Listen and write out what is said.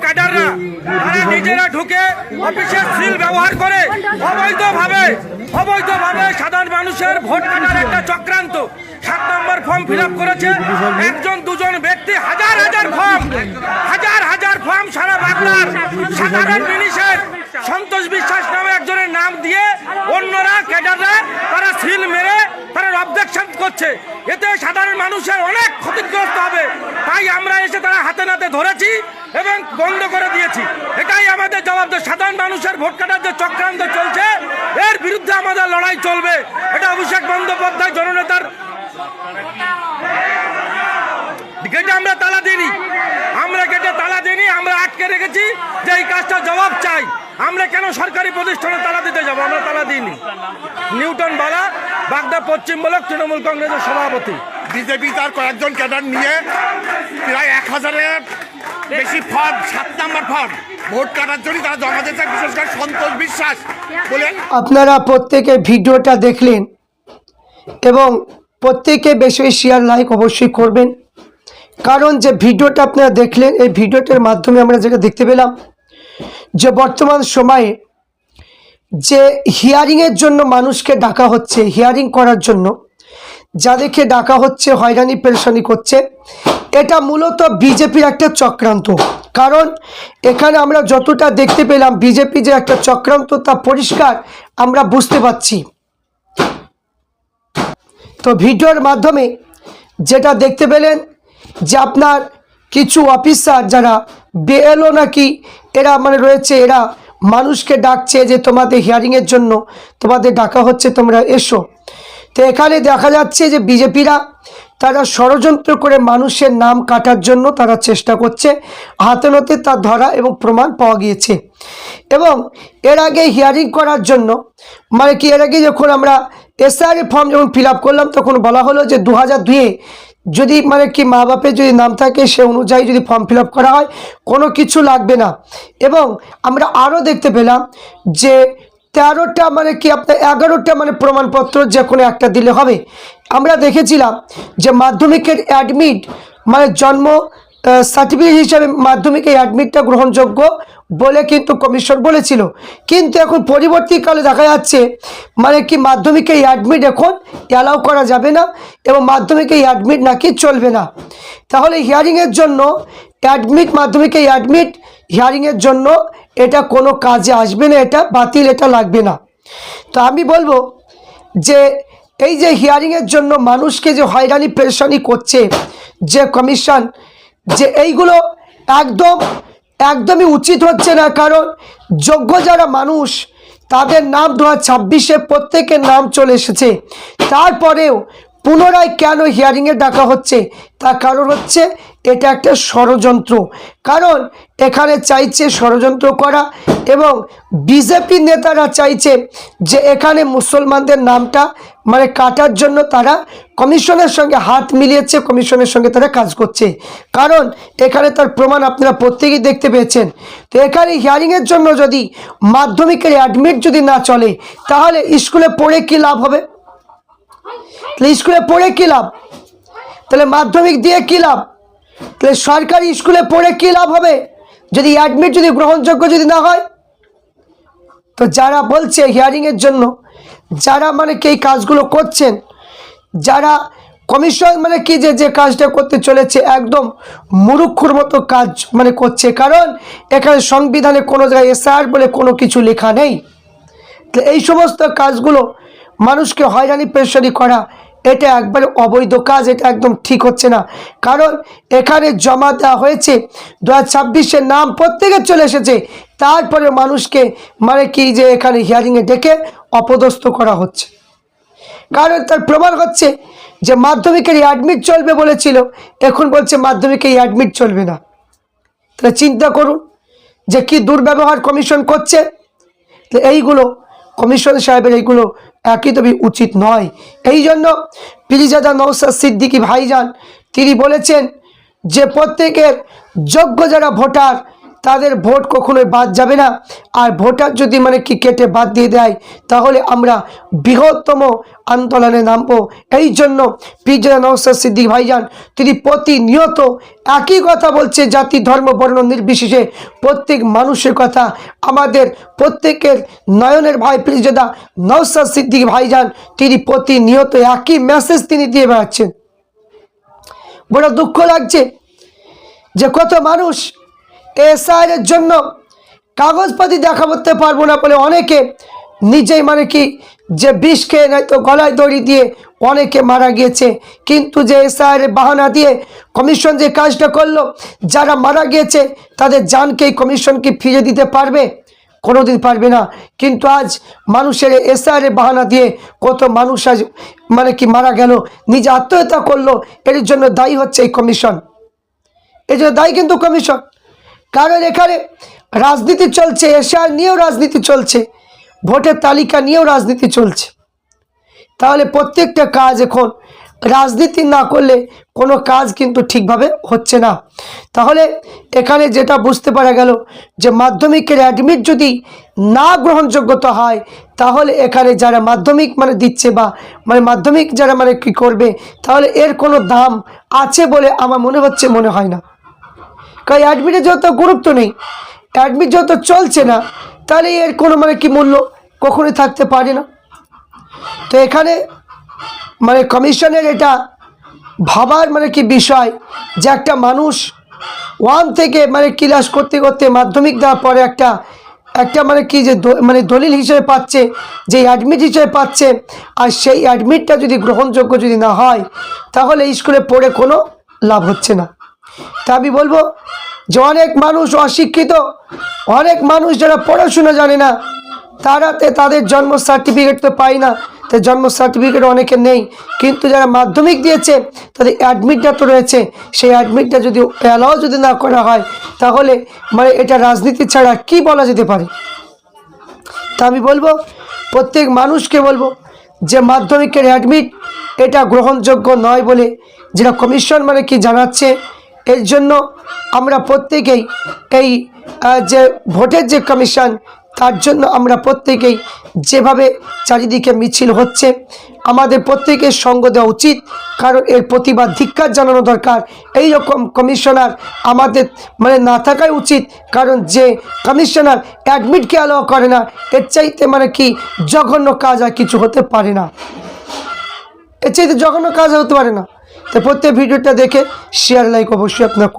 ক্যাডাররা তারা নিজেরা ঢুকে অফিসের সিল ব্যবহার করে অবৈধভাবে সাধারণ মানুষের ভোট কাটার একটা চক্রান্ত 7 নম্বর ফর্ম ফিল আপ করেছে একজন দুজন ব্যক্তি, হাজার হাজার ফর্ম সারা বাংলার সাধারণ জিনিসের সন্তোষ বিশ্বাস নামে একজনের নাম দিয়ে অন্যরা ক্যাডাররা তারা সিল মেরে তারা অবজেকশন করছে। এতে সাধারণ মানুষের অনেক ক্ষতিগ্রস্ত হবে, তাই আমরা এসে তারা হাতে নাতে ধরেছি এবং বন্ধ করে দিয়েছি। এটাই আমাদের জবাব। সাধারণ মানুষের ভোট কাটার যে চক্রান্ত চলছে এর বিরুদ্ধে আমাদের লড়াই চলবে। এটা অভিষেক বন্দ্যোপাধ্যায় জননেতার গেটে আমরা তালা দিইনি, আমরা আটকে রেখেছি যে এই কাজটা জবাব চাই। আমরা কেন সরকারি প্রতিষ্ঠানে তালা দিতে যাবো? আমরা তালা দিইনি। নিউটন বালা, বাগদা পশ্চিম ব্লক তৃণমূল কংগ্রেসের সভাপতি। বিজেপি তার কয়েকজন ক্যাডার নিয়ে প্রায় 1000-এর বেশি ফর্ম, 7 নম্বর ফর্ম ভোট কাটার জন্য তারা জমা দিয়েছে। বিশেষ করে সন্তোষ বিশ্বাস বলেন। আপনারা প্রত্যেকে ভিডিওটা দেখলেন এবং প্রত্যেকে বেশি শেয়ার লাইক অবশ্যই করবেন, কারণ যে ভিডিওটা আপনারা দেখলেন এই ভিডিওটার মাধ্যমে আমরা যেটা দেখতে পেলাম যে বর্তমান সময়ে যে হিয়ারিংয়ের জন্য মানুষকে ডাকা হচ্ছে, হিয়ারিং করার জন্য যাদেরকে ডাকা হচ্ছে, হয়রানি পেরেশানি করছে, এটা মূলত বিজেপির একটা চক্রান্ত। কারণ এখানে আমরা যতটা দেখতে পেলাম বিজেপি যে একটা চক্রান্ত তা পরিষ্কার আমরা বুঝতে পারছি। তো ভিডিওর মাধ্যমে যেটা দেখতে পেলেন যে আপনার কিছু অফিসার যারা বিএলও নাকি এরা রয়েছে, এরা মানুষকে ডাকছে যে তোমাদের হিয়ারিংয়ের জন্য তোমাদের ডাকা হচ্ছে, তোমরা এসো। তো এখানে দেখা যাচ্ছে যে বিজেপিরা তারা ষড়যন্ত্র করে মানুষের নাম কাটার জন্য তারা চেষ্টা করছে, হাতে নাতে তার ধরা এবং প্রমাণ পাওয়া গিয়েছে। এবং এর আগে হিয়ারিং করার জন্য এর আগে যখন আমরা এসআর ফর্ম যখন ফিল আপ করলাম তখন বলা হলো যে 2002-এ যদি মা বাপের যদি নাম থাকে সে অনুযায়ী যদি ফর্ম ফিল আপ করা হয় কোনো কিছু লাগবে না। এবং আমরা আরও দেখতে পেলাম যে 13টা আপনার 11টা প্রমাণপত্র যে কোনো একটা দিলে হবে। আমরা দেখেছিলাম যে মাধ্যমিকের অ্যাডমিট জন্ম সার্টিফিকেট হিসাবে মাধ্যমিকের অ্যাডমিটটা গ্রহণযোগ্য বলে কিন্তু কমিশন বলেছিল, কিন্তু এখন পরবর্তীকালে দেখা যাচ্ছে মাধ্যমিকের অ্যাডমিট এখন অ্যালাউ করা যাবে না এবং মাধ্যমিকের অ্যাডমিট নাকি চলবে না। তাহলে হিয়ারিংয়ের জন্য অ্যাডমিট, মাধ্যমিকের অ্যাডমিট হিয়ারিংয়ের জন্য এটা কোনো কাজে আসবে না, এটা বাতিল, এটা লাগবে না। তো আমি বলবো যে এই যে হিয়ারিংয়ের জন্য মানুষকে যে হয়রানি পেরেশানি করছে যে কমিশন, যে এইগুলো একদমই উচিত হচ্ছে না। কারণ যোগ্য যারা মানুষ তাদের নাম 2026-এ প্রত্যেকের নাম চলে এসেছে, তারপরেও পুনরায় কেন হিয়ারিংয়ে ডাকা হচ্ছে? তার কারণ হচ্ছে এটা একটা ষড়যন্ত্র। কারণ এখানে চাইছে ষড়যন্ত্র করা এবং বিজেপি নেতারা চাইছে যে এখানে মুসলমানদের নামটা কাটার জন্য তারা কমিশনের সঙ্গে হাত মিলিয়েছে, কমিশনের সঙ্গে তারা কাজ করছে। কারণ এখানে তার প্রমাণ আপনারা প্রত্যেকেই দেখতে পেয়েছেন। তো এখানে হিয়ারিংয়ের জন্য যদি মাধ্যমিকের অ্যাডমিট যদি না চলে তাহলে স্কুলে পড়ে কি লাভ হবে? তাহলে স্কুলে পড়ে কী লাভ? তাহলে মাধ্যমিক দিয়ে কী লাভ? তাহলে সরকারি স্কুলে পড়ে কী লাভ হবে যদি অ্যাডমিট যদি গ্রহণযোগ্য যদি না হয়? তো যারা বলছে হিয়ারিংয়ের জন্য, যারা এই কাজগুলো করছেন, যারা কমিশন কি যে কাজটা করতে চলেছে একদম মুরুক্ষুর মতো কাজ করছে। কারণ এখানে সংবিধানে কোনো জায়গায় এসআর বলে কোনো কিছু লেখা নেই। তো এই সমস্ত কাজগুলো মানুষকে হয়রানি পেরেশানি করা এটা একবারে অবৈধ কাজ, এটা একদম ঠিক হচ্ছে না। কারণ এখানে জমা দেওয়া হয়েছে 2026-এর নাম প্রত্যেকের চলে এসেছে, তারপরে মানুষকে যে এখানে হিয়ারিংয়ে ডেকে অপদস্থ করা হচ্ছে। কারণ তার প্রমাণ হচ্ছে যে মাধ্যমিকের অ্যাডমিট চলবে বলেছিল, এখন বলছে মাধ্যমিকের অ্যাডমিট চলবে না। তাহলে চিন্তা করুন যে কি দুর্ব্যবহার কমিশন করছে। তো এইগুলো কমিশন সাহেবের এইগুলো একদমই উচিত নয়। এই জন্য পিরিজাদা নওশাদ সিদ্দিকী ভাইজান তিনি বলেছেন যে প্রত্যেকের যোগ্য যারা ভোটার তাদের ভোট কখনোই বাদ যাবে না। আর ভোটার যদি মানে কি কেটে বাদ দিয়ে দেয় তাহলে আমরা বৃহত্তম আন্দোলনে নামবো। এই জন্য পীরজাদা নওশাদ সিদ্দিকী ভাইজান তিনি প্রতিনিয়ত একই কথা বলছে, জাতি ধর্ম বর্ণ নির্বিশেষে প্রত্যেক মানুষের কথা। আমাদের প্রত্যেকের নয়নের ভাই পীরজাদা নওশাদ সিদ্দিকী ভাইজান তিনি প্রতিনিয়ত একই মেসেজ তিনি দিয়ে বেড়াচ্ছেন। বড় দুঃখ লাগছে যে কত মানুষ এসআইয়ের জন্য কাগজপাতি দেখা করতে পারবো না বলে অনেকে নিজেই মানে কি যে বিষ খেয়ে নয়তো গলায় দড়ি দিয়ে অনেকে মারা গিয়েছে। কিন্তু যে এসআইয়ের বাহানা দিয়ে কমিশন যে কাজটা করলো, যারা মারা গিয়েছে তাদের জানকে এই কমিশন কি ফিরে দিতে পারবে? কোনোদিন পারবে না। কিন্তু আজ মানুষের এসআইয়ের বাহানা দিয়ে কত মানুষ আজ মানে কি মারা গেল, নিজে আত্মহত্যা করলো। এর জন্য দায়ী হচ্ছে এই কমিশন, এই জন্য দায়ী কিন্তু কমিশন। কারণ এখানে রাজনীতি চলছে, এসআইআর নিয়েও রাজনীতি চলছে, ভোটের তালিকা নিয়েও রাজনীতি চলছে। তাহলে প্রত্যেকটা কাজ এখন রাজনীতি না করলে কোনো কাজ কিন্তু ঠিকভাবে হচ্ছে না। তাহলে এখানে যেটা বুঝতে পারা গেল যে মাধ্যমিকের অ্যাডমিট যদি না গ্রহণযোগ্যতা হয় তাহলে এখানে যারা মাধ্যমিক মানে দিচ্ছে বা মানে মাধ্যমিক যারা মানে কি করবে তাহলে এর কোনো দাম আছে বলে আমার মনে হয় না। কারণ অ্যাডমিটের যত গুরুত্ব নেই, অ্যাডমিট যত চলছে না তাহলে এর কোনো মানে কি মূল্য কখনোই থাকতে পারে না। তো এখানে মানে কমিশনের এটা ভাবার মানে কি বিষয় যে একটা মানুষ 1 থেকে মানে ক্লাস করতে করতে মাধ্যমিক দেওয়ার পরে একটা মানে কি যে মানে দলিল হিসেবে পাচ্ছে, যে অ্যাডমিট হিসেবে পাচ্ছে, আর সেই অ্যাডমিটটা যদি গ্রহণযোগ্য যদি না হয় তাহলে স্কুলে পড়ে কোনো লাভ হচ্ছে না। তা আমি বলবো যে অনেক মানুষ অশিক্ষিত, অনেক মানুষ যারা পড়াশোনা জানে না তারাতে তাদের জন্ম সার্টিফিকেট তো পায় না, তো জন্ম সার্টিফিকেট অনেকের নেই। কিন্তু যারা মাধ্যমিক দিয়েছে তাদের অ্যাডমিটটা তো রয়েছে, সেই অ্যাডমিটটা যদি অ্যালাও যদি না করা হয় তাহলে মানে এটা রাজনীতি ছাড়া কি বলা যেতে পারে। তা আমি বলবো প্রত্যেক মানুষকে বলবো যে মাধ্যমিকের অ্যাডমিট এটা গ্রহণযোগ্য নয় বলে যেটা কমিশন মানে কি জানাচ্ছে। এর জন্য আমরা প্রত্যেকেই এই যে ভোটের যে কমিশন তার জন্য আমরা প্রত্যেকেই যেভাবে চারিদিকে মিছিল হচ্ছে আমাদের প্রত্যেকের সঙ্গ দেওয়া উচিত। কারণ এর প্রতিবাদ ধিক্কার জানানো দরকার। এই রকম কমিশনার আমাদের মানে না থাকাই উচিত। কারণ যে কমিশনার অ্যাডমিটকে অ্যালাউ করে না এর চাইতে মানে কি জঘন্য কাজ আর কিছু হতে পারে না, এর চাইতে জঘন্য কাজ হতে পারে না। তো প্রত্যেক ভিডিওটা দেখে শেয়ার লাইক অবশ্যই আপনার